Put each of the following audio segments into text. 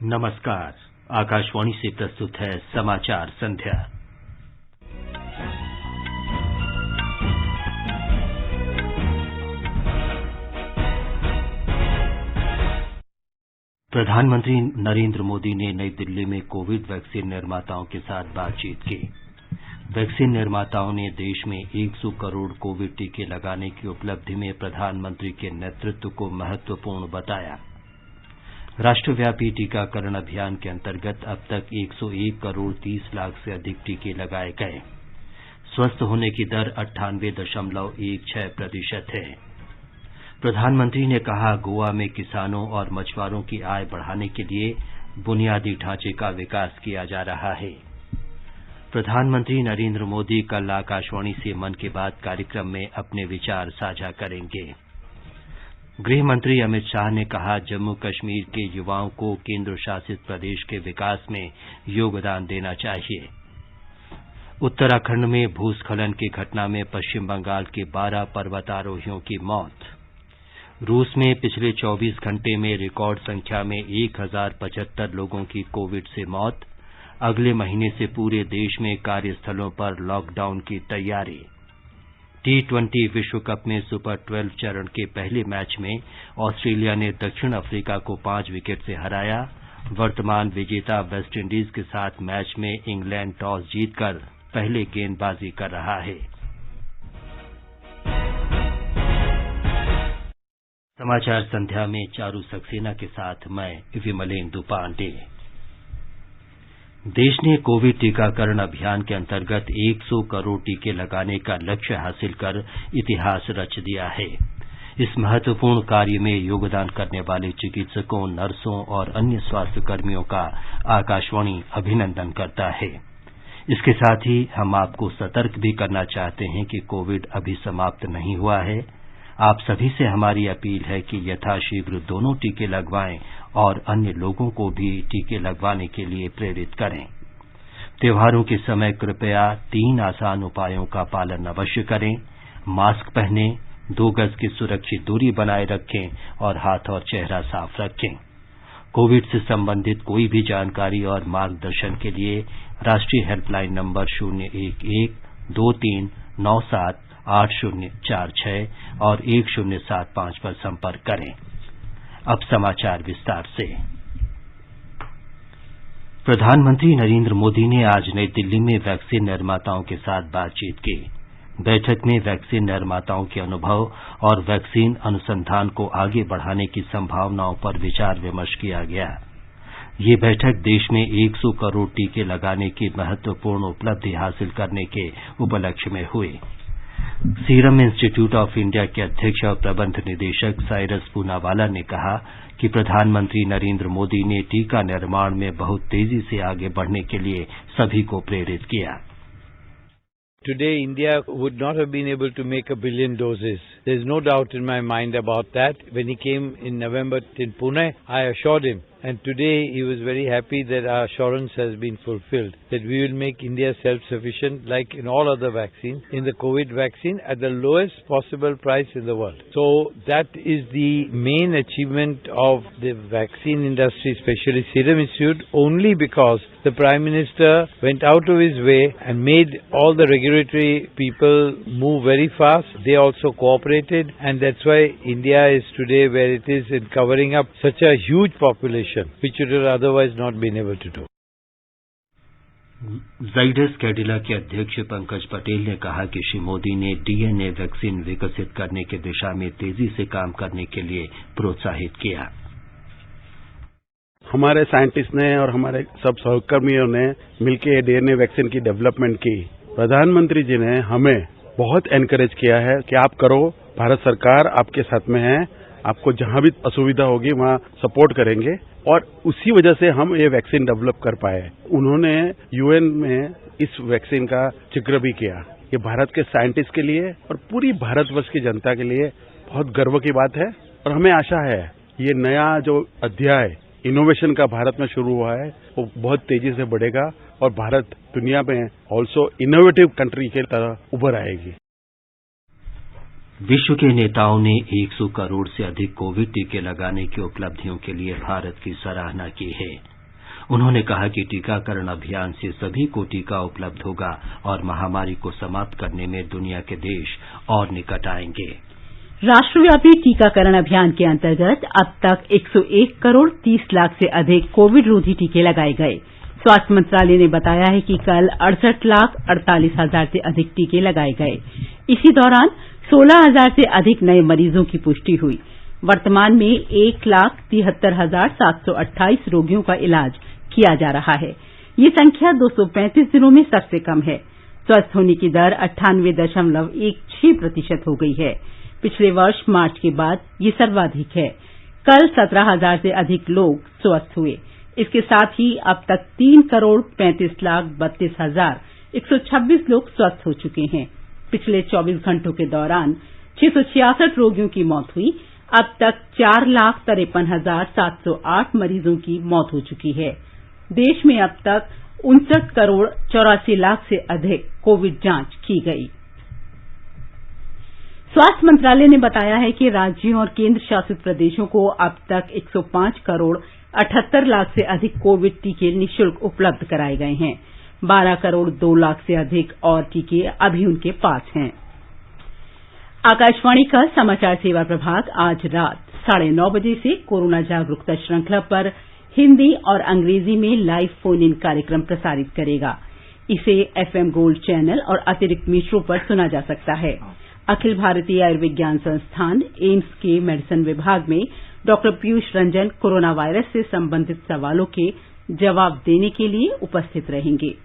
नमस्कार। आकाशवाणी से प्रस्तुत है समाचार संध्या। प्रधानमंत्री नरेंद्र मोदी ने नई दिल्ली में कोविड वैक्सीन निर्माताओं के साथ बातचीत की। वैक्सीन निर्माताओं ने देश में 100 करोड़ कोविड टीके लगाने की उपलब्धि में प्रधानमंत्री के नेतृत्व को महत्वपूर्ण बताया। राष्ट्रव्यापी टीकाकरण अभियान के अंतर्गत अब तक 101 करोड़ 30 लाख से अधिक टीके लगाए गए। स्वस्थ होने की दर 98.16% है। प्रधानमंत्री ने कहा, गोवा में किसानों और मछुआरों की आय बढ़ाने के लिए बुनियादी ढांचे का विकास किया जा रहा है। प्रधानमंत्री नरेंद्र मोदी कल आकाशवाणी से मन की बात कार्यक्रम में अपने विचार साझा करेंगे। गृह मंत्री अमित शाह ने कहा, जम्मू कश्मीर के युवाओं को केंद्र शासित प्रदेश के विकास में योगदान देना चाहिए। उत्तराखंड में भूस्खलन की घटना में पश्चिम बंगाल के 12 पर्वतारोहियों की मौत। रूस में पिछले 24 घंटे में रिकॉर्ड संख्या में 1075 लोगों की कोविड से मौत। अगले महीने से पूरे देश में कार्यस्थलों पर लॉकडाउन की तैयारी। T20 विश्व कप में सुपर 12 चरण के पहले मैच में ऑस्ट्रेलिया ने दक्षिण अफ्रीका को 5 विकेट से हराया। वर्तमान विजेता वेस्टइंडीज के साथ मैच में इंग्लैंड टॉस जीतकर पहले गेंदबाजी कर रहा है। समाचार संध्या में चारू सक्सेना के साथ मैं विमलेंदु पांडे। देश ने कोविड टीकाकरण अभियान के अंतर्गत 100 करोड़ टीके लगाने का लक्ष्य हासिल कर इतिहास रच दिया है। इस महत्वपूर्ण कार्य में योगदान करने वाले चिकित्सकों, नर्सों और अन्य स्वास्थ्य कर्मियों का आकाशवाणी अभिनंदन करता है। इसके साथ ही हम आपको सतर्क भी करना चाहते हैं कि कोविड अभी समाप्त नहीं हुआ है। आप सभी से हमारी अपील है कि यथाशीघ्र दोनों टीके लगवाएं और अन्य लोगों को भी टीके लगवाने के लिए प्रेरित करें। त्योहारों के समय कृपया 3 आसान उपायों का पालन अवश्य करें। मास्क पहनें, 2 गज की सुरक्षित दूरी बनाए रखें और हाथ और चेहरा साफ रखें। कोविड से संबंधित कोई भी जानकारी और मार्गदर्शन के लिए राष्ट्रीय हेल्पलाइन नंबर 011-2397-8046 और 1075 पर संपर्क करें। अब समाचार विस्तार से। प्रधानमंत्री नरेंद्र मोदी ने आज नई दिल्ली में वैक्सीन निर्माताओं के साथ बातचीत की। बैठक में वैक्सीन निर्माताओं के अनुभव और वैक्सीन अनुसंधान को आगे बढ़ाने की संभावनाओं पर विचार विमर्श किया गया। ये बैठक देश में 100 करोड़ टीके लगाने की महत्वपूर्ण उपलब्धि हासिल करने के उपलक्ष्य में हुई। सीरम इंस्टीट्यूट ऑफ इंडिया के अध्यक्ष और प्रबंध निदेशक साइरस पूनावाला ने कहा कि प्रधानमंत्री नरेंद्र मोदी ने टीका निर्माण में बहुत तेजी से आगे बढ़ने के लिए सभी को प्रेरित किया। Today, India would not have been able to make 1 billion doses. There is no doubt in my mind about that. When he came in November in Pune, I assured him, and today he was very happy that our assurance has been fulfilled, that we will make India self-sufficient like in all other vaccines, in the COVID vaccine at the lowest possible price in the world. So that is the main achievement of the vaccine industry, especially Serum Institute, only because the Prime Minister went out of his way and made all the regulatory people move very fast. They also cooperated, and that's why India is today where it is in covering up such a huge population, which it would otherwise not been able to do. Zydus Cadila के अध्यक्ष पंकज पटेल ने कहा कि श्री मोदी ने DNA vaccine विकसित करने की दिशा में तेजी से काम करने के लिए प्रोत्साहित किया। हमारे साइंटिस्ट ने और हमारे सब सहकर्मियों ने मिलकर डीएनए वैक्सीन की डेवलपमेंट की। प्रधानमंत्री जी ने हमें बहुत एनकरेज किया है कि आप करो, भारत सरकार आपके साथ में है, आपको जहां भी असुविधा होगी वहां सपोर्ट करेंगे, और उसी वजह से हम ये वैक्सीन डेवलप कर पाए। उन्होंने यूएन में इस वैक्सीन का जिक्र भी किया। ये भारत के साइंटिस्ट के लिए और पूरी भारतवर्ष की जनता के लिए बहुत गर्व की बात है, और हमें आशा है ये नया जो अध्याय इनोवेशन का भारत में शुरू हुआ है वो बहुत तेजी से बढ़ेगा और भारत दुनिया में ऑल्सो इनोवेटिव कंट्री की तरह उभर आएगी। विश्व के नेताओं ने 100 करोड़ से अधिक कोविड टीके लगाने की उपलब्धियों के लिए भारत की सराहना की है। उन्होंने कहा कि टीकाकरण अभियान से सभी को टीका उपलब्ध होगा और महामारी को समाप्त करने में दुनिया के देश और निकट आएंगे। राष्ट्रव्यापी टीकाकरण अभियान के अंतर्गत अब तक 101 करोड़ 30 लाख से अधिक कोविड रोधी टीके लगाए गए। स्वास्थ्य मंत्रालय ने बताया है कि कल 68 लाख 48 हजार से अधिक टीके लगाए गए। इसी दौरान 16,000 से अधिक नए मरीजों की पुष्टि हुई। वर्तमान में 1,73,728 रोगियों का इलाज किया जा रहा है। ये संख्या 235 दिनों में सबसे कम है। स्वस्थ होने की दर 98.16% हो गई है। पिछले वर्ष मार्च के बाद ये सर्वाधिक है। कल 17,000 से अधिक लोग स्वस्थ हुए। इसके साथ ही अब तक 3 करोड़ 35 लाख 32 हजार 126 लोग स्वस्थ हो चुके हैं। पिछले 24 घंटों के दौरान 666 रोगियों की मौत हुई। अब तक 4,53,708 मरीजों की मौत हो चुकी है। देश में अब तक 59 करोड़ 84 लाख से अधिक कोविड जांच की गई। स्वास्थ्य मंत्रालय ने बताया है कि राज्यों और केंद्र शासित प्रदेशों को अब तक 105 करोड़ 78 लाख से अधिक कोविड टीके निःशुल्क उपलब्ध कराए गए हैं। 12 करोड़ 2 लाख से अधिक और टीके अभी उनके पास हैं। आकाशवाणी का समाचार सेवा प्रभाग आज रात 9:30 बजे से कोरोना जागरूकता श्रृंखला पर हिंदी और अंग्रेजी में लाइव फोन इन कार्यक्रम प्रसारित करेगा। इसे FM गोल्ड चैनल और अतिरिक्त मीटरों पर सुना जा सकता है। अखिल भारतीय आयुर्विज्ञान संस्थान एम्स के मेडिसिन विभाग में डॉ पीयूष रंजन कोरोना वायरस से संबंधित सवालों के जवाब देने के लिए उपस्थित रहेंगे।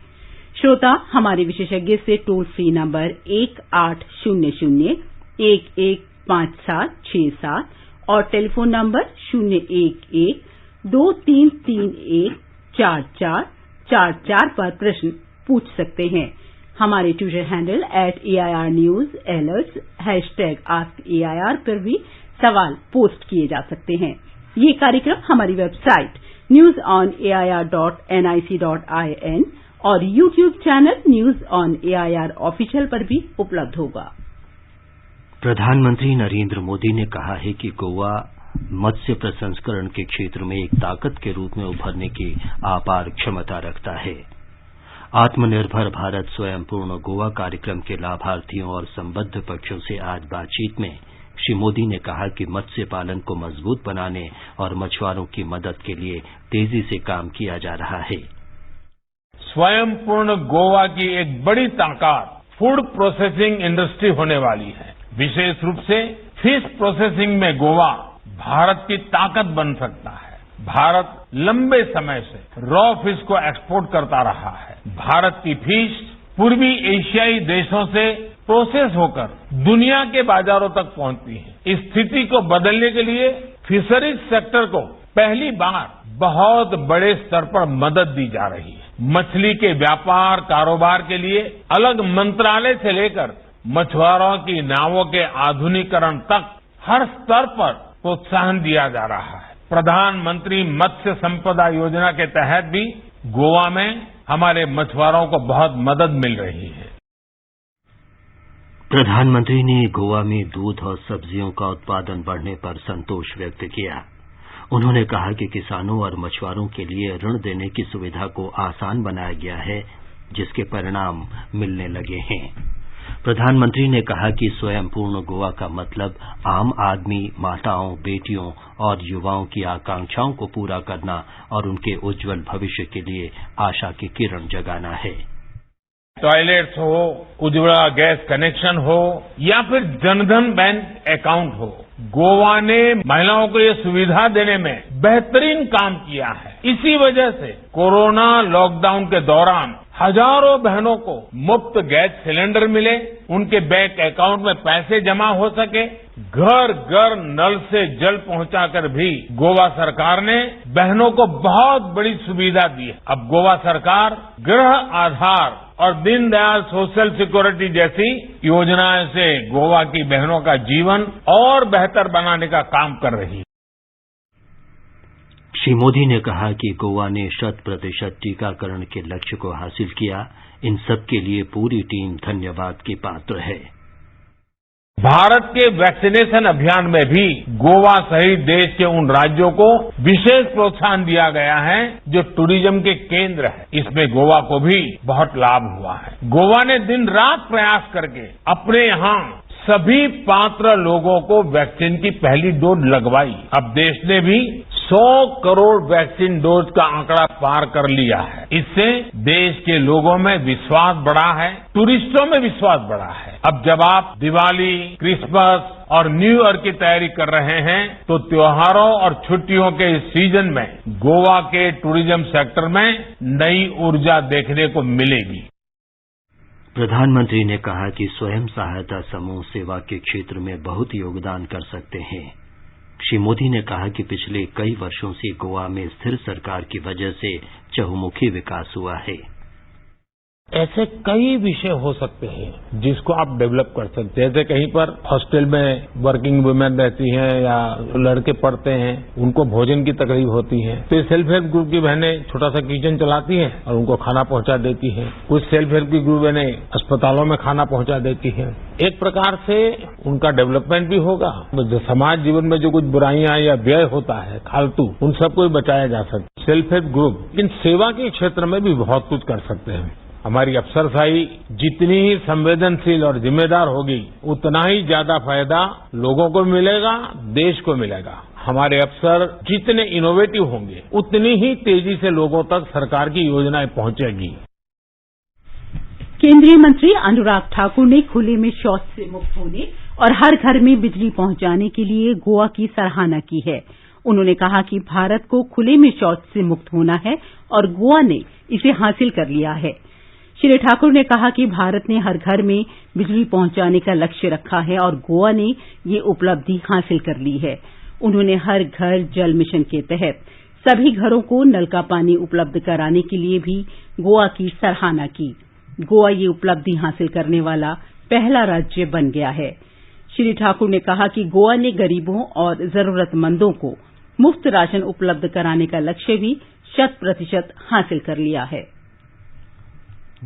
श्रोता हमारे विशेषज्ञ से टोल फ्री नंबर 1800-115767 और टेलीफोन नंबर 011-2331-4444 पर प्रश्न पूछ सकते हैं। हमारे Twitter handle @AIR News Alerts #AskAIR पर भी सवाल पोस्ट किए जा सकते हैं। ये कार्यक्रम हमारी वेबसाइट newsonair.nic.in और YouTube channel news on AIR official पर भी उपलब्ध होगा। प्रधानमंत्री नरेंद्र मोदी ने कहा है कि गोवा मत्स्य प्रसंस्करण के क्षेत्र में एक ताकत के रूप में उभरने की अपार क्षमता रखता है। आत्मनिर्भर भारत स्वयं पूर्ण गोवा कार्यक्रम के लाभार्थियों और संबद्ध पक्षों से आज बातचीत में श्री मोदी ने कहा कि मत्स्य पालन को मजबूत बनाने और मछुआरों की मदद के लिए तेजी से काम किया जा रहा है। स्वयं पूर्ण गोवा की एक बड़ी ताकत फूड प्रोसेसिंग इंडस्ट्री होने वाली है। विशेष रूप से फिश प्रोसेसिंग में गोवा भारत की ताकत बन सकता है। भारत लंबे समय से रॉ फिश को एक्सपोर्ट करता रहा है। भारत की फिश पूर्वी एशियाई देशों से प्रोसेस होकर दुनिया के बाजारों तक पहुंचती है। इस स्थिति को बदलने के लिए फिशरीज सेक्टर को पहली बार बहुत बड़े स्तर पर मदद दी जा रही है। मछली के व्यापार कारोबार के लिए अलग मंत्रालय से लेकर मछुआरों की नावों के आधुनिकीकरण तक हर स्तर पर प्रोत्साहन दिया जा रहा है। प्रधानमंत्री मत्स्य संपदा योजना के तहत भी गोवा में हमारे मछुआरों को बहुत मदद मिल रही है। प्रधानमंत्री ने गोवा में दूध और सब्जियों का उत्पादन बढ़ने पर संतोष व्यक्त किया। उन्होंने कहा कि किसानों और मछुआरों के लिए ऋण देने की सुविधा को आसान बनाया गया है, जिसके परिणाम मिलने लगे हैं। प्रधानमंत्री ने कहा कि स्वयं पूर्ण गोवा का मतलब आम आदमी, माताओं, बेटियों और युवाओं की आकांक्षाओं को पूरा करना और उनके उज्जवल भविष्य के लिए आशा की किरण जगाना है। टॉयलेट्स हो, उज्ज्वला गैस कनेक्शन हो या फिर जनधन बैंक अकाउंट हो, गोवा ने महिलाओं को ये सुविधा देने में बेहतरीन काम किया है। इसी वजह से कोरोना लॉकडाउन के दौरान हजारों बहनों को मुफ्त गैस सिलेंडर मिले, उनके बैंक अकाउंट में पैसे जमा हो सके। घर घर नल से जल पहुंचाकर भी गोवा सरकार ने बहनों को बहुत बड़ी सुविधा दी है। अब गोवा सरकार गृह आधार और दीनदयाल सोशल सिक्योरिटी जैसी योजनाओं से गोवा की बहनों का जीवन और बेहतर बनाने का काम कर रही है। श्री मोदी ने कहा कि गोवा ने 100% टीकाकरण के लक्ष्य को हासिल किया। इन सब के लिए पूरी टीम धन्यवाद की पात्र है। भारत के वैक्सीनेशन अभियान में भी गोवा सहित देश के उन राज्यों को विशेष प्रोत्साहन दिया गया है जो टूरिज्म के केंद्र है। इसमें गोवा को भी बहुत लाभ हुआ है। गोवा ने दिन रात प्रयास करके अपने यहाँ सभी पात्र लोगों को वैक्सीन की पहली डोज लगवाई। अब देश ने भी 100 करोड़ वैक्सीन डोज का आंकड़ा पार कर लिया है। इससे देश के लोगों में विश्वास बढ़ा है, टूरिस्टों में विश्वास बढ़ा है। अब जब आप दिवाली, क्रिसमस और न्यू ईयर की तैयारी कर रहे हैं तो त्योहारों और छुट्टियों के इस सीजन में गोवा के टूरिज्म सेक्टर में नई ऊर्जा देखने को मिलेगी। प्रधानमंत्री ने कहा कि स्वयं सहायता समूह सेवा के क्षेत्र में बहुत योगदान कर सकते हैं। श्री मोदी ने कहा कि पिछले कई वर्षों से गोवा में स्थिर सरकार की वजह से चहुमुखी विकास हुआ है। ऐसे कई विषय हो सकते हैं जिसको आप डेवलप कर सकते हैं। जैसे कहीं पर हॉस्टल में वर्किंग वुमेन रहती हैं या लड़के पढ़ते हैं, उनको भोजन की तकलीफ होती है, तो सेल्फ हेल्प ग्रुप की बहनें छोटा सा किचन चलाती हैं और उनको खाना पहुंचा देती हैं। कुछ सेल्फ हेल्प की ग्रुप बहनें अस्पतालों में खाना पहुंचा देती हैं। एक प्रकार से उनका डेवलपमेंट भी होगा। जो समाज जीवन में जो कुछ बुराइयां या व्यय होता है फालतू, उन सबको भी बचाया जा सकता है। सेल्फ हेल्प ग्रुप इन सेवा के क्षेत्र में भी बहुत कुछ कर सकते हैं। हमारी अफसरशाही जितनी ही संवेदनशील और जिम्मेदार होगी, उतना ही ज्यादा फायदा लोगों को मिलेगा, देश को मिलेगा। हमारे अफसर जितने इनोवेटिव होंगे, उतनी ही तेजी से लोगों तक सरकार की योजनाएं पहुंचेगी। केंद्रीय मंत्री अनुराग ठाकुर ने खुले में शौच से मुक्त होने और हर घर में बिजली पहुंचाने के लिए गोवा की सराहना की है। उन्होंने कहा कि भारत को खुले में शौच से मुक्त होना है और गोवा ने इसे हासिल कर लिया है। श्री ठाकुर ने कहा कि भारत ने हर घर में बिजली पहुंचाने का लक्ष्य रखा है और गोवा ने ये उपलब्धि हासिल कर ली है। उन्होंने हर घर जल मिशन के तहत सभी घरों को नल का पानी उपलब्ध कराने के लिए भी गोवा की सराहना की। गोवा ये उपलब्धि हासिल करने वाला पहला राज्य बन गया है। श्री ठाकुर ने कहा कि गोवा ने गरीबों और जरूरतमंदों को मुफ्त राशन उपलब्ध कराने का लक्ष्य भी 100% हासिल कर लिया है।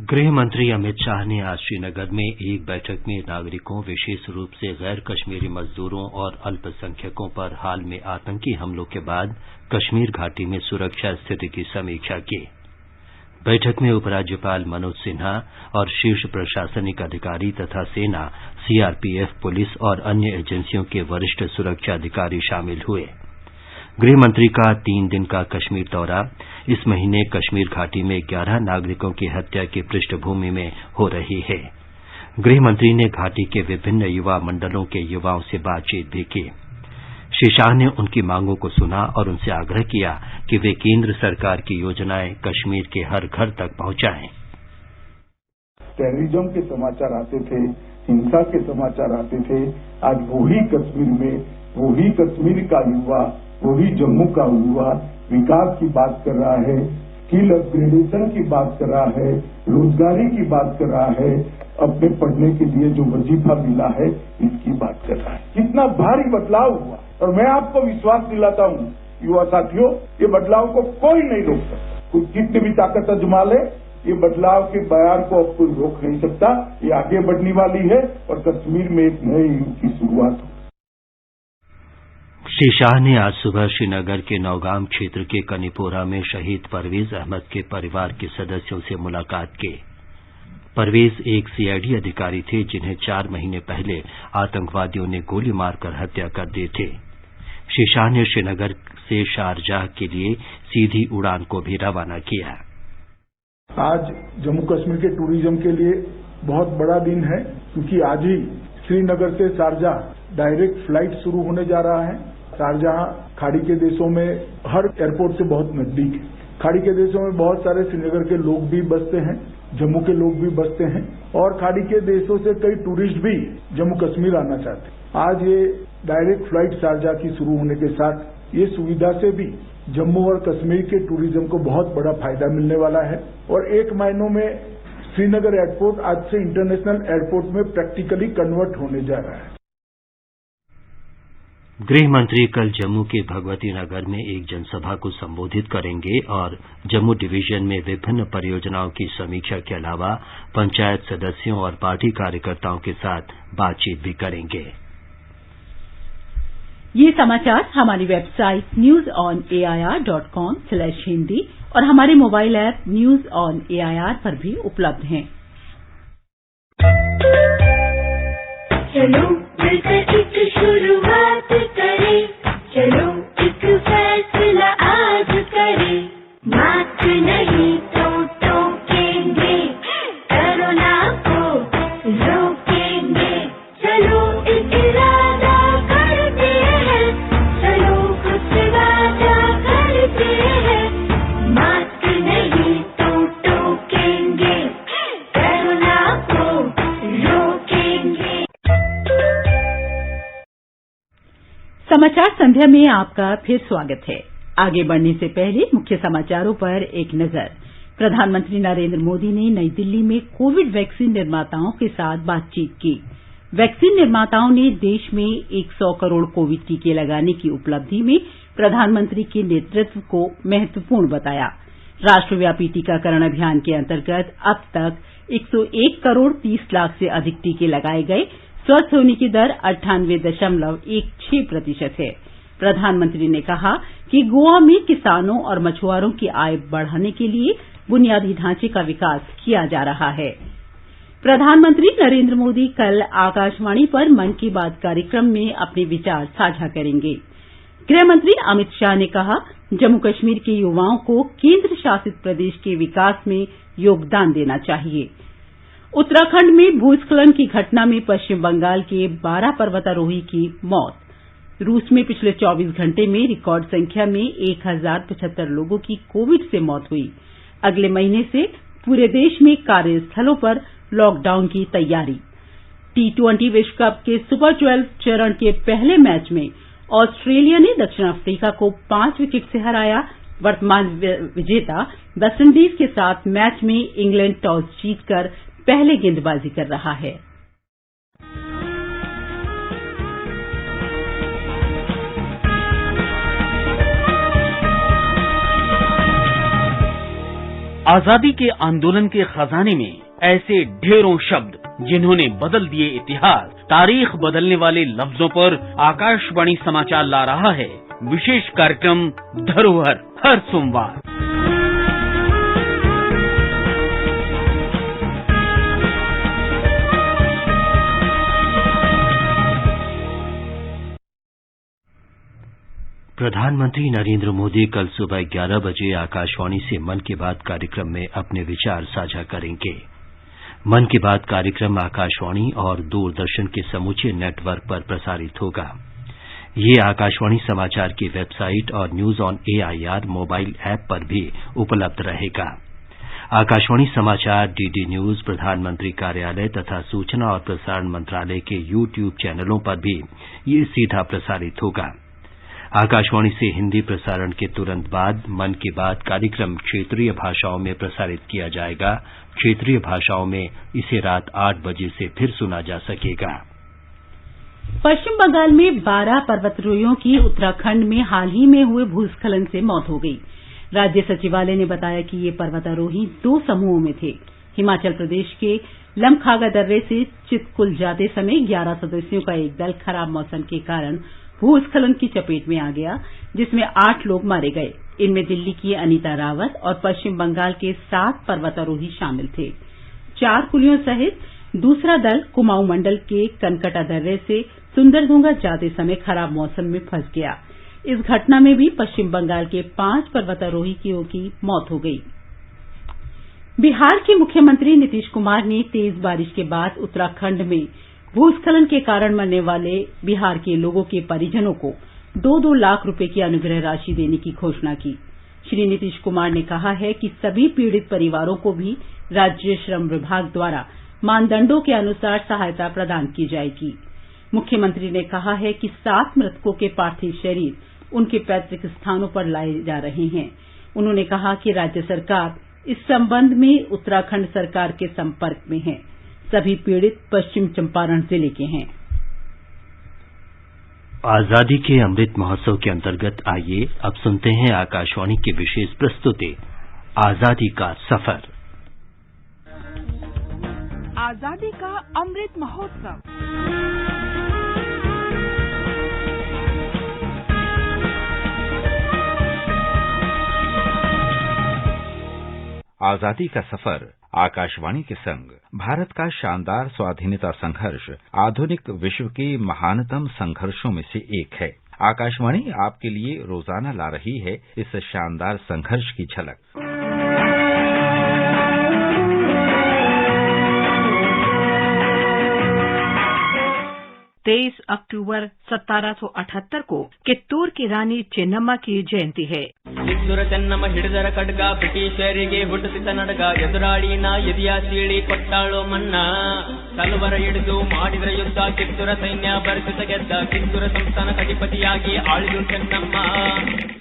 गृह मंत्री अमित शाह ने आज श्रीनगर में एक बैठक में नागरिकों, विशेष रूप से गैर कश्मीरी मजदूरों और अल्पसंख्यकों पर हाल में आतंकी हमलों के बाद कश्मीर घाटी में सुरक्षा स्थिति की समीक्षा की। बैठक में उपराज्यपाल मनोज सिन्हा और शीर्ष प्रशासनिक अधिकारी तथा सेना, सीआरपीएफ, पुलिस और अन्य एजेंसियों के वरिष्ठ सुरक्षा अधिकारी शामिल हुए। गृह मंत्री का 3 दिन का कश्मीर दौरा इस महीने कश्मीर घाटी में 11 नागरिकों की हत्या की पृष्ठभूमि में हो रही है। गृह मंत्री ने घाटी के विभिन्न युवा मंडलों के युवाओं से बातचीत भी की। श्री शाह ने उनकी मांगों को सुना और उनसे आग्रह किया कि वे केंद्र सरकार की योजनाएं कश्मीर के हर घर तक पहुंचाएं। टेररिज्म के समाचार आते थे, हिंसा के समाचार आते थे। आज वही कश्मीर में, वही कश्मीर का युवा, वही जम्मू का युवा विकास की बात कर रहा है, स्किल अपग्रेडेशन की बात कर रहा है, रोजगारी की बात कर रहा है, अपने पढ़ने के लिए जो वजीफा मिला है इसकी बात कर रहा है। कितना भारी बदलाव हुआ। और मैं आपको विश्वास दिलाता हूं युवा साथियों, ये बदलाव को कोई नहीं रोक सकता। कोई कितनी भी ताकत आजमा ले, ये बदलाव के बयार को अब कोई रोक नहीं सकता। ये आगे बढ़ने वाली है और कश्मीर में एक नए युग की शुरुआत हो। श्री शाह ने आज सुबह श्रीनगर के नौगाम क्षेत्र के कनीपोरा में शहीद परवेज अहमद के परिवार के सदस्यों से मुलाकात की। परवेज एक सीआईडी अधिकारी थे जिन्हें 4 महीने पहले आतंकवादियों ने गोली मारकर हत्या कर दिए थे। श्री शाह ने श्रीनगर से शारजाह के लिए सीधी उड़ान को भी रवाना किया। आज जम्मू कश्मीर के टूरिज्म के लिए बहुत बड़ा दिन है, क्योंकि आज ही श्रीनगर से शारजाह डायरेक्ट फ्लाइट शुरू होने जा रहा है। शारजाह खाड़ी के देशों में हर एयरपोर्ट से बहुत नजदीक है। खाड़ी के देशों में बहुत सारे श्रीनगर के लोग भी बसते हैं, जम्मू के लोग भी बसते हैं और खाड़ी के देशों से कई टूरिस्ट भी जम्मू कश्मीर आना चाहते हैं। आज ये डायरेक्ट फ्लाइट शारजाह की शुरू होने के साथ ये सुविधा से भी जम्मू और कश्मीर के टूरिज्म को बहुत बड़ा फायदा मिलने वाला है। और 1 महीनों में श्रीनगर एयरपोर्ट आज से इंटरनेशनल एयरपोर्ट में प्रैक्टिकली कन्वर्ट होने जा रहा है। गृह मंत्री कल जम्मू के भगवती नगर में एक जनसभा को संबोधित करेंगे और जम्मू डिवीजन में विभिन्न परियोजनाओं की समीक्षा के अलावा पंचायत सदस्यों और पार्टी कार्यकर्ताओं के साथ बातचीत भी करेंगे। ये समाचार हमारी वेबसाइट newsonair.com/hindi और हमारे mobile app news on AIR पर भी उपलब्ध हैं। चलो मिलकर एक शुरुआत करें, चलो एक फैसला आज करें, मास्क नहीं तो टोकेंगे, कोरोना को रोकेंगे, चलो एक इरादा करते हैं, चलो कुछ वादा करते हैं, मास्क नहीं तो टोकेंगे, कोरोना को रोकेंगे। समाचार संध्या में आपका फिर स्वागत है। आगे बढ़ने से पहले मुख्य समाचारों पर एक नजर। प्रधानमंत्री नरेंद्र मोदी ने नई दिल्ली में कोविड वैक्सीन निर्माताओं के साथ बातचीत की। वैक्सीन निर्माताओं ने देश में 100 करोड़ कोविड टीके लगाने की उपलब्धि में प्रधानमंत्री के नेतृत्व को महत्वपूर्ण बताया। राष्ट्रव्यापी टीकाकरण अभियान के अंतर्गत अब तक 101 करोड़ 30 लाख से अधिक टीके लगाए गए। स्वस्थ होने की दर 98.16% है। प्रधानमंत्री ने कहा कि गोवा में किसानों और मछुआरों की आय बढ़ाने के लिए बुनियादी ढांचे का विकास किया जा रहा है। प्रधानमंत्री नरेंद्र मोदी कल आकाशवाणी पर मन की बात कार्यक्रम में अपने विचार साझा करेंगे। गृहमंत्री अमित शाह ने कहा, जम्मू कश्मीर के युवाओं को केंद्र शासित प्रदेश के विकास में योगदान देना चाहिए। उत्तराखंड में भूस्खलन की घटना में पश्चिम बंगाल के 12 पर्वतारोही की मौत। रूस में पिछले 24 घंटे में रिकॉर्ड संख्या में 1075 लोगों की कोविड से मौत हुई। अगले महीने से पूरे देश में कार्यस्थलों पर लॉकडाउन की तैयारी। T20 विश्व कप के सुपर 12 चरण के पहले मैच में ऑस्ट्रेलिया ने दक्षिण अफ्रीका को 5 विकेट से हराया। वर्तमान विजेता वेस्टइंडीज के साथ मैच में इंग्लैंड टॉस जीतकर पहले गेंदबाजी कर रहा है। आजादी के आंदोलन के खजाने में ऐसे ढेरों शब्द जिन्होंने बदल दिए इतिहास। तारीख बदलने वाले लफ्जों पर आकाशवाणी समाचार ला रहा है विशेष कार्यक्रम धरोहर हर सोमवार। प्रधानमंत्री नरेंद्र मोदी कल सुबह 11 बजे आकाशवाणी से मन की बात कार्यक्रम में अपने विचार साझा करेंगे। मन की बात कार्यक्रम आकाशवाणी और दूरदर्शन के समूचे नेटवर्क पर प्रसारित होगा। ये आकाशवाणी समाचार की वेबसाइट और news on AIR mobile app पर भी उपलब्ध रहेगा। आकाशवाणी समाचार, डीडी न्यूज, प्रधानमंत्री कार्यालय तथा सूचना और प्रसारण मंत्रालय के यूट्यूब चैनलों पर भी ये सीधा प्रसारित होगा। आकाशवाणी से हिंदी प्रसारण के तुरंत बाद मन की बात कार्यक्रम क्षेत्रीय भाषाओं में प्रसारित किया जाएगा। क्षेत्रीय भाषाओं में इसे रात 8 बजे से फिर सुना जा सकेगा। पश्चिम बंगाल में 12 पर्वतारोहियों की उत्तराखंड में हाल ही में हुए भूस्खलन से मौत हो गई। राज्य सचिवालय ने बताया कि ये पर्वतारोही 2 समूहों में थे। हिमाचल प्रदेश के लमखागा दर्रे से चितकुल जाते समय 11 सदस्यों का एक दल खराब मौसम के कारण भूस्खलन की चपेट में आ गया, जिसमें 8 लोग मारे गए। इनमें दिल्ली की अनीता रावत और पश्चिम बंगाल के 7 पर्वतारोही शामिल थे। 4 कुलियों सहित दूसरा दल कुमाऊं मंडल के कनकटा दर्रे से सुंदरदुंगा जाते समय खराब मौसम में फंस गया। इस घटना में भी पश्चिम बंगाल के 5 पर्वतारोहियों की मौत हो गई। बिहार के मुख्यमंत्री नीतीश कुमार ने तेज बारिश के बाद उत्तराखंड में भूस्खलन के कारण मरने वाले बिहार के लोगों के परिजनों को 2-2 लाख रुपए की अनुग्रह राशि देने की घोषणा की। श्री नीतीश कुमार ने कहा है कि सभी पीड़ित परिवारों को भी राज्य श्रम विभाग द्वारा मानदंडों के अनुसार सहायता प्रदान की जाएगी। मुख्यमंत्री ने कहा है कि 7 मृतकों के पार्थिव शरीर उनके पैतृक स्थानों पर लाए जा रहे हैं। उन्होंने कहा कि राज्य सरकार इस संबंध में उत्तराखंड सरकार के संपर्क में है। सभी पीड़ित पश्चिम चंपारण जिले के हैं। आजादी के अमृत महोत्सव के अंतर्गत आइए अब सुनते हैं आकाशवाणी की विशेष प्रस्तुति आजादी का सफर। आजादी का अमृत महोत्सव। आजादी का सफर आकाशवाणी के संग भारत का शानदार स्वाधीनता संघर्ष आधुनिक विश्व के महानतम संघर्षों में से एक है। आकाशवाणी आपके लिए रोजाना ला रही है इस शानदार संघर्ष की झलक। 23 अक्टूबर 1778 को कित्तूर की रानी चेन्नम्मा की जयंती है। कित्तूर चेन्नम्मा हिडिदर खड्ग ब्रिटिशರಿಗೆ ಹುಟ್ಟಿಸಿದ ನಡಗ ಎದುರಾಳಿನ ಎದೆಯ ಸೀಳಿ ಕೊಟ್ಟಾಳು ಮನ್ನ ತಲವಾರ ಹಿಡಿದು ಮಾಡಿದ್ರ ಯುದ್ಧ ಕಿತ್ತೂರ ಸೈನ್ಯ ಭರಿಸಿದ ಗೆದ್ದ ಕಿತ್ತೂರ ಸಂಸ್ಥಾನ ಅಧಿಪತಿಯಾಗಿ ಆಳಿದು चेन्नम्मा।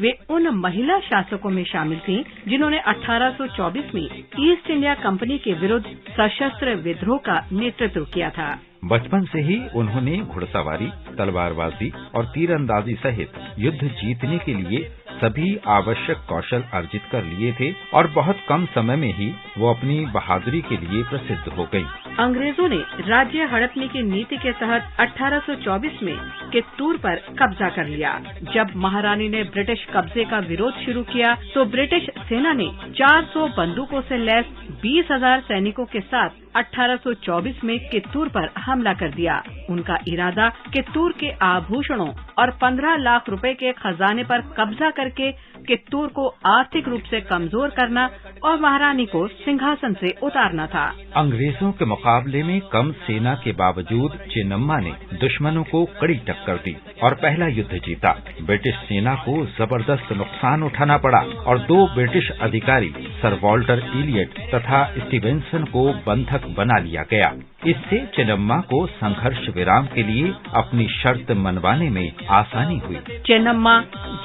वे उन महिला शासकों में शामिल थीं जिन्होंने 1824 में ईस्ट इंडिया कंपनी के विरुद्ध सशस्त्र विद्रोह का नेतृत्व किया था। बचपन से ही उन्होंने घुड़सवारी, तलवारबाजी और तीरंदाजी सहित युद्ध जीतने के लिए सभी आवश्यक कौशल अर्जित कर लिए थे और बहुत कम समय में ही वो अपनी बहादुरी के लिए प्रसिद्ध हो गयी। अंग्रेजों ने राज्य हड़पने की नीति के तहत 1824 में कित्तूर पर कब्जा कर लिया। जब महारानी ने ब्रिटिश कब्जे का विरोध शुरू किया तो ब्रिटिश सेना ने 400 बंदूकों से लैस 20,000 सैनिकों के साथ 1824 में कित्तूर पर हमला कर दिया। उनका इरादा कित्तूर के आभूषणों और 15 लाख रुपए के खजाने पर कब्जा करके कित्तूर को आर्थिक रूप से कमजोर करना और महारानी को सिंहासन से उतारना था। अंग्रेजों के मुकाबले में कम सेना के बावजूद चेन्नम्मा ने दुश्मनों को कड़ी टक्कर दी और पहला युद्ध जीता। ब्रिटिश सेना को जबरदस्त नुकसान उठाना पड़ा और 2 ब्रिटिश अधिकारी सर वॉल्टर इलियट तथा स्टीवेंसन को बंधक बना लिया गया। इससे चेन्नम्मा को संघर्ष विराम के लिए अपनी शर्त मनवाने में आसानी हुई। चेन्नम्मा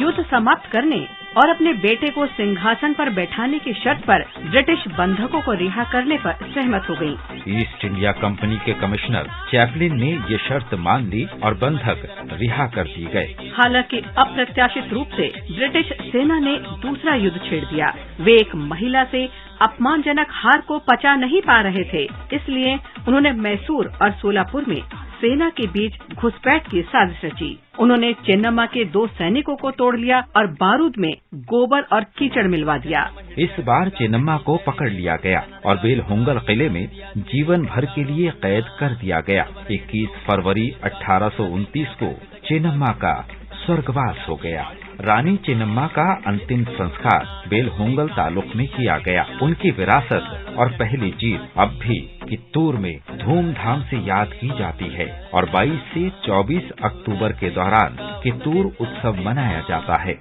युद्ध समाप्त करने और अपने बेटे को सिंहासन पर बैठाने की शर्त पर ब्रिटिश बंधकों को रिहा करने पर सहमत हो गयी। ईस्ट इंडिया कंपनी के कमिश्नर चैपलिन ने ये शर्त मान ली और बंधक रिहा कर दिए गए। हालांकि अप्रत्याशित रूप से ब्रिटिश सेना ने दूसरा युद्ध छेड़ दिया। वे एक महिला से अपमानजनक हार को पचा नहीं पा रहे थे, इसलिए उन्होंने मैसूर और सोलापुर में सेना के बीच घुसपैठ की साजिश रची। उन्होंने चेन्नम्मा के 2 सैनिकों को तोड़ लिया और बारूद में गोबर और कीचड़ मिलवा दिया। इस बार चेन्नम्मा को पकड़ लिया गया और बेलहोंगल किले में जीवन भर के लिए कैद कर दिया गया। 21 फरवरी 1829 को चेन्नम्मा का स्वर्गवास हो गया। रानी चेन्नम्मा का अंतिम संस्कार बेलहोंगल तालुक में किया गया। उनकी विरासत और पहली जीत अब भी कित्तूर में धूमधाम से याद की जाती है और 22 से 24 अक्टूबर के दौरान कित्तूर उत्सव मनाया जाता है।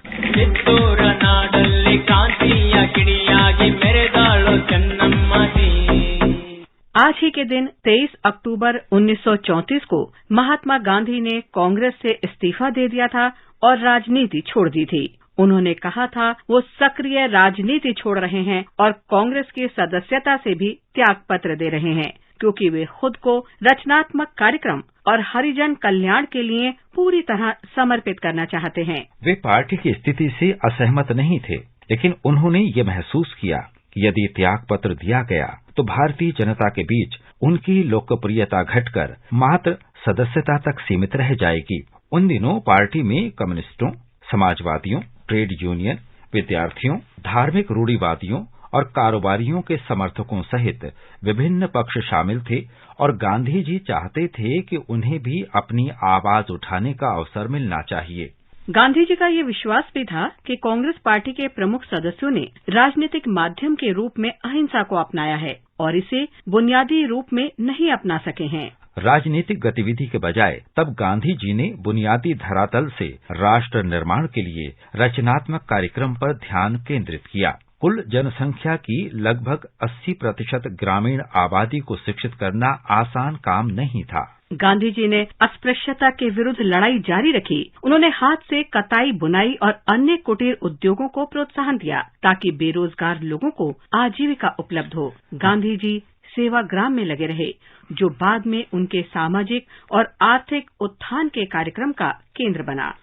आज ही के दिन 23 अक्टूबर 1934 को महात्मा गांधी ने कांग्रेस से इस्तीफा दे दिया था और राजनीति छोड़ दी थी। उन्होंने कहा था वो सक्रिय राजनीति छोड़ रहे हैं और कांग्रेस की सदस्यता से भी त्याग पत्र दे रहे हैं, क्योंकि वे खुद को रचनात्मक कार्यक्रम और हरिजन कल्याण के लिए पूरी तरह समर्पित करना चाहते हैं। वे पार्टी की स्थिति से असहमत नहीं थे, लेकिन उन्होंने ये महसूस किया कि यदि त्याग पत्र दिया गया तो भारतीय जनता के बीच उनकी लोकप्रियता घटकर मात्र सदस्यता तक सीमित रह जाएगी। उन दिनों पार्टी में कम्युनिस्टों, समाजवादियों, ट्रेड यूनियन, विद्यार्थियों, धार्मिक रूढ़िवादियों और कारोबारियों के समर्थकों सहित विभिन्न पक्ष शामिल थे और गांधी जी चाहते थे कि उन्हें भी अपनी आवाज उठाने का अवसर मिलना चाहिए। गांधी जी का ये विश्वास भी था कि कांग्रेस पार्टी के प्रमुख सदस्यों ने राजनीतिक माध्यम के रूप में अहिंसा को अपनाया है और इसे बुनियादी रूप में नहीं अपना सके हैं। राजनीतिक गतिविधि के बजाय तब गांधी जी ने बुनियादी धरातल से राष्ट्र निर्माण के लिए रचनात्मक कार्यक्रम पर ध्यान केंद्रित किया। कुल जनसंख्या की लगभग 80% ग्रामीण आबादी को शिक्षित करना आसान काम नहीं था। गांधी जी ने अस्पृश्यता के विरुद्ध लड़ाई जारी रखी। उन्होंने हाथ से कताई, बुनाई और अन्य कुटीर उद्योगों को प्रोत्साहन दिया ताकि बेरोजगार लोगों को आजीविका उपलब्ध हो। गांधी जी सेवाग्राम में लगे रहे, जो बाद में उनके सामाजिक और आर्थिक उत्थान के कार्यक्रम का केंद्र बना।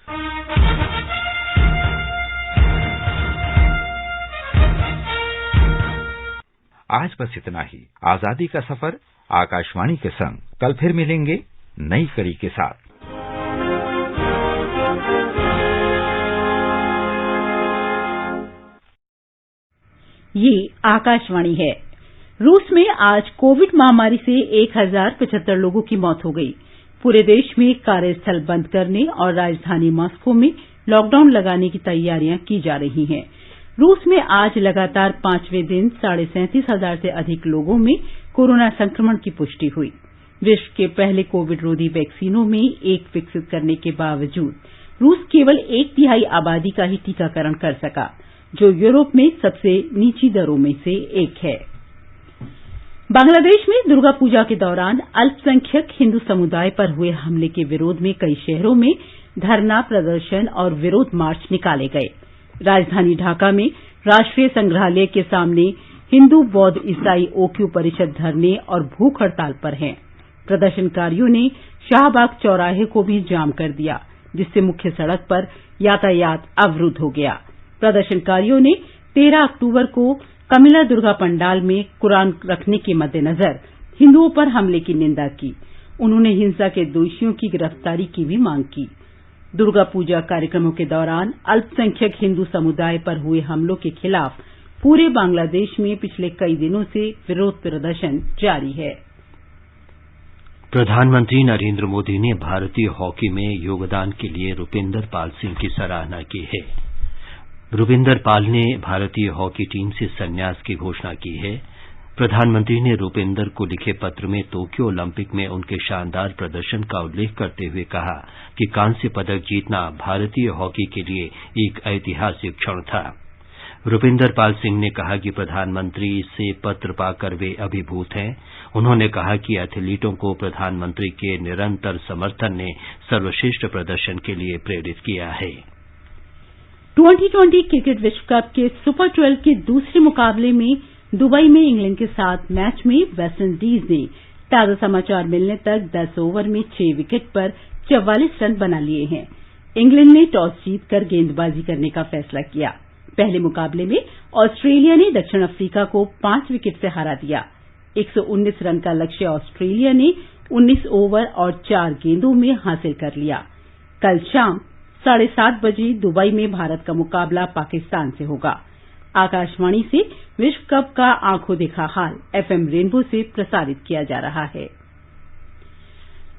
आज बस इतना ही। आजादी का सफर आकाशवाणी के संग। कल फिर मिलेंगे नई कड़ी के साथ। ये आकाशवाणी है। रूस में आज कोविड महामारी से 1075 लोगों की मौत हो गई। पूरे देश में कार्यस्थल बंद करने और राजधानी मॉस्को में लॉकडाउन लगाने की तैयारियां की जा रही हैं। रूस में आज लगातार 5वें दिन 37,500 से अधिक लोगों में कोरोना संक्रमण की पुष्टि हुई। विश्व के पहले कोविड रोधी वैक्सीनों में एक विकसित करने के बावजूद रूस केवल 1/3 आबादी का ही टीकाकरण कर सका, जो यूरोप में सबसे नीची दरों में से एक है। बांग्लादेश में दुर्गा पूजा के दौरान अल्पसंख्यक हिंदू समुदाय पर हुए हमले के विरोध में कई शहरों में धरना प्रदर्शन और विरोध मार्च निकाले गए। राजधानी ढाका में राष्ट्रीय संग्रहालय के सामने हिंदू बौद्ध ईसाई ओक्यू परिषद धरने और भूख हड़ताल पर हैं। प्रदर्शनकारियों ने शाहबाग चौराहे को भी जाम कर दिया, जिससे मुख्य सड़क पर यातायात अवरुद्ध हो गया। प्रदर्शनकारियों ने 13 अक्टूबर को कमिला दुर्गा पंडाल में कुरान रखने के मद्देनजर हिंदुओं पर हमले की निंदा की। उन्होंने हिंसा के दोषियों की गिरफ्तारी की भी मांग की। दुर्गा पूजा कार्यक्रमों के दौरान अल्पसंख्यक हिंदू समुदाय पर हुए हमलों के खिलाफ पूरे बांग्लादेश में पिछले कई दिनों से विरोध प्रदर्शन जारी है। प्रधानमंत्री नरेंद्र मोदी ने भारतीय हॉकी में योगदान के लिए रुपिंदर पाल सिंह की सराहना की है। रुपिंदर पाल ने भारतीय हॉकी टीम से संन्यास की घोषणा की है। प्रधानमंत्री ने रुपिंदर को लिखे पत्र में टोक्यो ओलंपिक में उनके शानदार प्रदर्शन का उल्लेख करते हुए कहा कि कांस्य पदक जीतना भारतीय हॉकी के लिए एक ऐतिहासिक क्षण था। रुपिंदर पाल सिंह ने कहा कि प्रधानमंत्री से पत्र पाकर वे अभिभूत हैं। उन्होंने कहा कि एथलीटों को प्रधानमंत्री के निरंतर समर्थन ने सर्वश्रेष्ठ प्रदर्शन के लिए प्रेरित किया है। T20 क्रिकेट विश्व कप के सुपर 12 के दूसरे मुकाबले में दुबई में इंग्लैंड के साथ मैच में वेस्टइंडीज ने ताजा समाचार मिलने तक 10 ओवर में 6 विकेट पर 44 रन बना लिए हैं। इंग्लैंड ने टॉस जीतकर गेंदबाजी करने का फैसला किया। पहले मुकाबले में ऑस्ट्रेलिया ने दक्षिण अफ्रीका को 5 विकेट से हरा दिया। 119 रन का लक्ष्य ऑस्ट्रेलिया ने 19 ओवर और 4 गेंदों में हासिल कर लिया। कल शाम 7:30 बजे दुबई में भारत का मुकाबला पाकिस्तान से होगा। आकाशवाणी से विश्व कप का आंखों देखा हाल FM रेनबो से प्रसारित किया जा रहा है।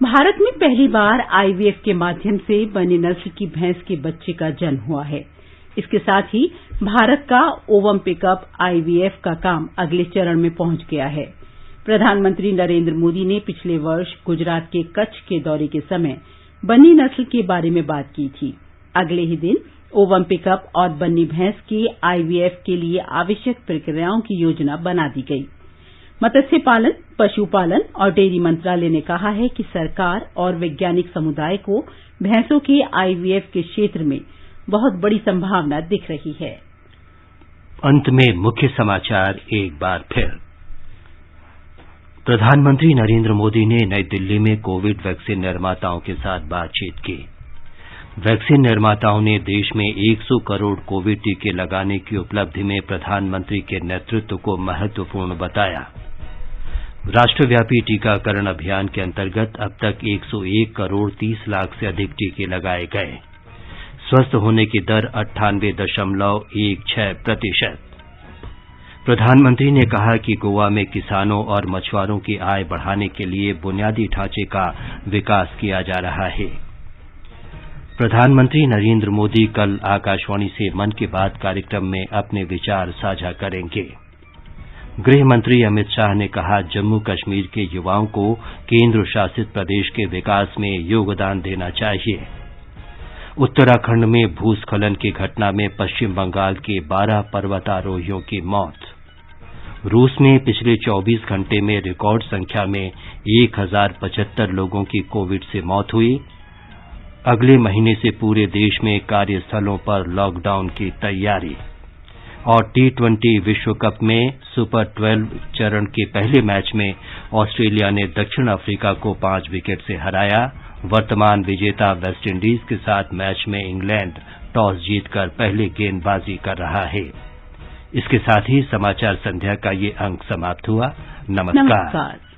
भारत में पहली बार IVF के माध्यम से बनी नस्ल की भैंस के बच्चे का जन्म हुआ है। इसके साथ ही भारत का ओवम पिकअप IVF का काम अगले चरण में पहुंच गया है। प्रधानमंत्री नरेंद्र मोदी ने पिछले वर्ष गुजरात के कच्छ के दौरे के समय बन्नी नस्ल के बारे में बात की थी। अगले ही दिन ओवम पिकअप और बन्नी भैंस के IVF के लिए आवश्यक प्रक्रियाओं की योजना बना दी गई। मत्स्य पालन, पशुपालन और डेयरी मंत्रालय ने कहा है कि सरकार और वैज्ञानिक समुदाय को भैंसों के IVF के क्षेत्र में बहुत बड़ी संभावना दिख रही है। अंत में मुख्य समाचार एक बार फिर। प्रधानमंत्री नरेंद्र मोदी ने नई दिल्ली में कोविड वैक्सीन निर्माताओं के साथ बातचीत की। वैक्सीन निर्माताओं ने देश में 100 करोड़ कोविड टीके लगाने की उपलब्धि में प्रधानमंत्री के नेतृत्व को महत्वपूर्ण बताया। राष्ट्रव्यापी टीकाकरण अभियान के अंतर्गत अब तक 101 करोड़ 30 लाख से अधिक टीके लगाए गए। स्वस्थ होने की दर 98.16%। प्रधानमंत्री ने कहा कि गोवा में किसानों और मछुआरों की आय बढ़ाने के लिए बुनियादी ढांचे का विकास किया जा रहा है। प्रधानमंत्री नरेंद्र मोदी कल आकाशवाणी से मन की बात कार्यक्रम में अपने विचार साझा करेंगे। गृह मंत्री अमित शाह ने कहा, जम्मू कश्मीर के युवाओं को केंद्र शासित प्रदेश के विकास में योगदान देना चाहिए। उत्तराखंड में भूस्खलन की घटना में पश्चिम बंगाल के 12 पर्वतारोहियों की मौत। रूस में पिछले 24 घंटे में रिकॉर्ड संख्या में 1075 लोगों की कोविड से मौत हुई। अगले महीने से पूरे देश में कार्यस्थलों पर लॉकडाउन की तैयारी। और T20 विश्व कप में सुपर 12 चरण के पहले मैच में ऑस्ट्रेलिया ने दक्षिण अफ्रीका को 5 विकेट से हराया। वर्तमान विजेता वेस्टइंडीज के साथ मैच में इंग्लैंड टॉस जीतकर पहले गेंदबाजी कर रहा है। इसके साथ ही समाचार संध्या का ये अंक समाप्त हुआ। नमस्कार।